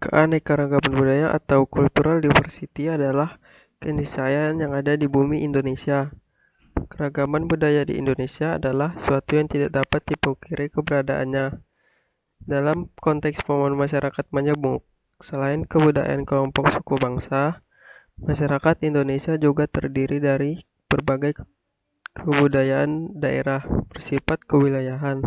Keanekaragaman budaya atau cultural diversity adalah keniscayaan yang ada di bumi Indonesia. Keragaman budaya di Indonesia adalah suatu yang tidak dapat dipungkiri keberadaannya. Dalam konteks pembangunan masyarakat majemuk, selain kebudayaan kelompok suku bangsa, masyarakat Indonesia juga terdiri dari berbagai kebudayaan daerah bersifat kewilayahan,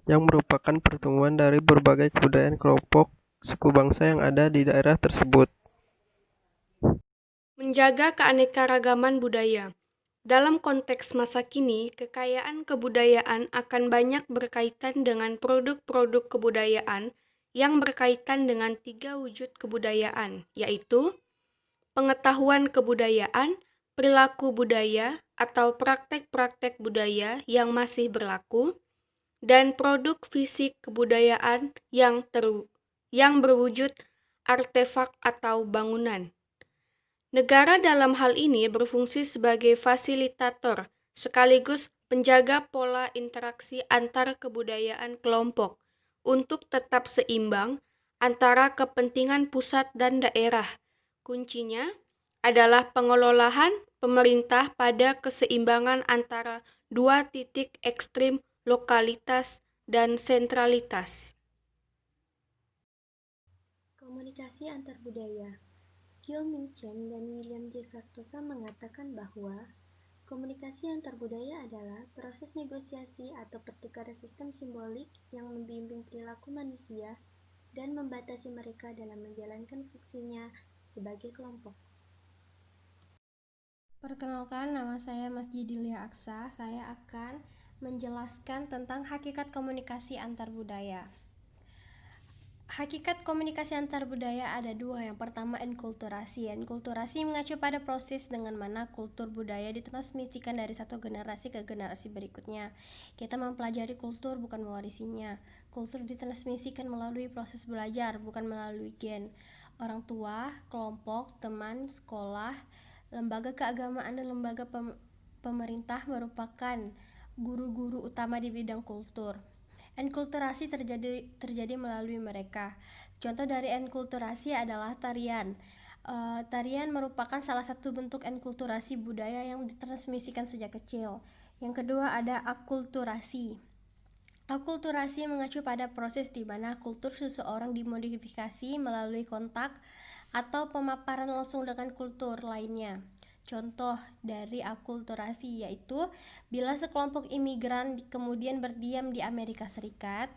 yang merupakan pertemuan dari berbagai kebudayaan kelompok suku bangsa yang ada di daerah tersebut. Menjaga keanekaragaman budaya. Dalam konteks masa kini, kekayaan kebudayaan akan banyak berkaitan dengan produk-produk kebudayaan yang berkaitan dengan 3 wujud kebudayaan, yaitu pengetahuan kebudayaan, perilaku budaya atau praktek-praktek budaya yang masih berlaku, dan produk fisik kebudayaan yang berwujud artefak atau bangunan. Negara dalam hal ini berfungsi sebagai fasilitator sekaligus penjaga pola interaksi antar kebudayaan kelompok untuk tetap seimbang antara kepentingan pusat dan daerah. Kuncinya adalah pengelolaan pemerintah pada keseimbangan antara dua titik ekstrim lokalitas dan sentralitas. Komunikasi antar budaya. Kyo-Ming Chen dan William J. Sartosa mengatakan bahwa komunikasi antar budaya adalah proses negosiasi atau pertukaran sistem simbolik yang membimbing perilaku manusia dan membatasi mereka dalam menjalankan fungsinya sebagai kelompok. Perkenalkan, nama saya Mas Jidilia Aksa. Saya akan menjelaskan tentang hakikat komunikasi antar budaya. Hakikat komunikasi antar budaya ada dua. Yang pertama, enkulturasi. Enkulturasi mengacu pada proses dengan mana kultur budaya ditransmisikan dari satu generasi ke generasi berikutnya. Kita mempelajari kultur, bukan mewarisinya. Kultur ditransmisikan melalui proses belajar, bukan melalui gen. Orang tua, kelompok, teman, sekolah, lembaga keagamaan, dan lembaga pemerintah merupakan guru-guru utama di bidang kultur. Enkulturasi terjadi melalui mereka. Contoh dari enkulturasi adalah tarian. Tarian merupakan salah satu bentuk enkulturasi budaya yang ditransmisikan sejak kecil. Yang kedua ada akulturasi. Akulturasi mengacu pada proses di mana kultur seseorang dimodifikasi melalui kontak atau pemaparan langsung dengan kultur lainnya. Contoh dari akulturasi yaitu bila sekelompok imigran kemudian berdiam di Amerika Serikat,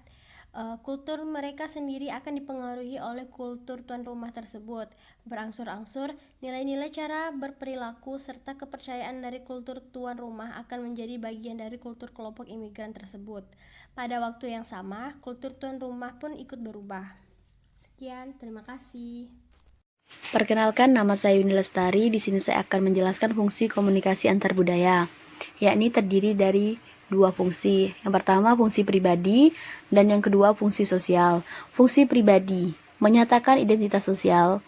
kultur mereka sendiri akan dipengaruhi oleh kultur tuan rumah tersebut. Berangsur-angsur, nilai-nilai cara berperilaku serta kepercayaan dari kultur tuan rumah akan menjadi bagian dari kultur kelompok imigran tersebut. Pada waktu yang sama, kultur tuan rumah pun ikut berubah. Sekian, terima kasih. Perkenalkan, nama saya Yuni Lestari. Di sini saya akan menjelaskan fungsi komunikasi antar budaya, yakni terdiri dari dua fungsi. Yang pertama, fungsi pribadi, dan yang kedua, fungsi sosial. Fungsi pribadi menyatakan identitas sosial,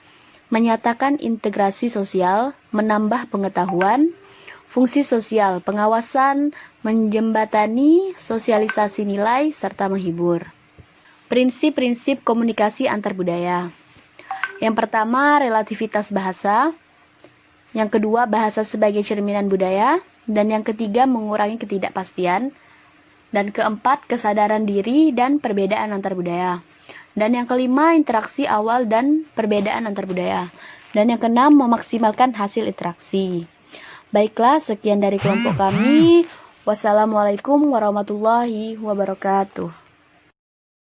menyatakan integrasi sosial, menambah pengetahuan. Fungsi sosial, pengawasan, menjembatani, sosialisasi nilai, serta menghibur. Prinsip-prinsip komunikasi antar budaya. Yang pertama, relativitas bahasa. Yang kedua, bahasa sebagai cerminan budaya. Dan yang ketiga, mengurangi ketidakpastian. Dan keempat, kesadaran diri dan perbedaan antar budaya. Dan yang kelima, interaksi awal dan perbedaan antar budaya. Dan yang keenam, memaksimalkan hasil interaksi. Baiklah, sekian dari kelompok kami. Wassalamualaikum warahmatullahi wabarakatuh.